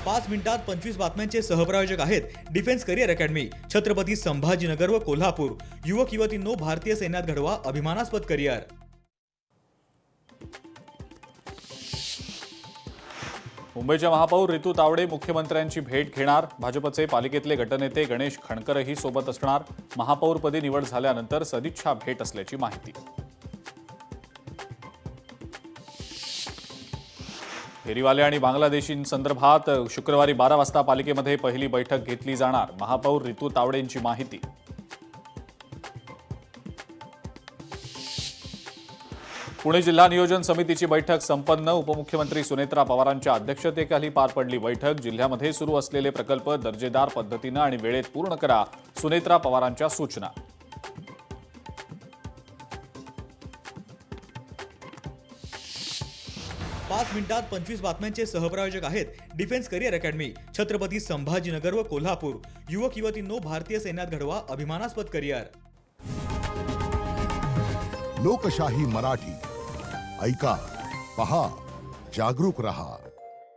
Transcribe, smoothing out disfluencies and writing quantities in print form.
5 मिनिटात 25 बातम्यांचे सहप्रायोजक आहेत defence career academy, Chhatrapati Sambhajinagar व कोल्हापूर। युवक युवतींनो, भारतीय सैन्यात घडवा अभिमानास्पद करिअर। मुंबईच्या महापौर रितू तावडे मुख्यमंत्र्यांची भेट घेणार। भाजपचे पालिकेतले गटनेते गणेश खणकरही सोबत असणार। महापौरपदी निवड झाल्यानंतर सदिच्छा भेट असल्याची माहिती। फेरीवाले आणि बांगलादेशींसंदर्भात शुक्रवारी 12 वाजता पालिकेमध्ये पहिली बैठक घेतली जाणार। महापौर रितू तावडेंची माहिती। पुणे जिल्हा नियोजन समितीची बैठक संपन्न। उपमुख्यमंत्री सुनेत्रा पवारांच्या अध्यक्षतेखाली पार पडली बैठक। जिल्ह्यामध्ये सुरू असलेले प्रकल्प दर्जेदार पद्धतीने आणि वेळेत पूर्ण करा, सुनेत्रा पवारांच्या सूचना। पाच मिनिटात 25 बातम्यांचे सहप्रायोजक आहेत defence career academy, Chhatrapati Sambhajinagar व कोल्हापूर। युवक युवतींनो, भारतीय सैन्यात घडवा अभिमानास्पद करिअर। लोकशाही मराठी ऐका, पहा, जागरूक रहा।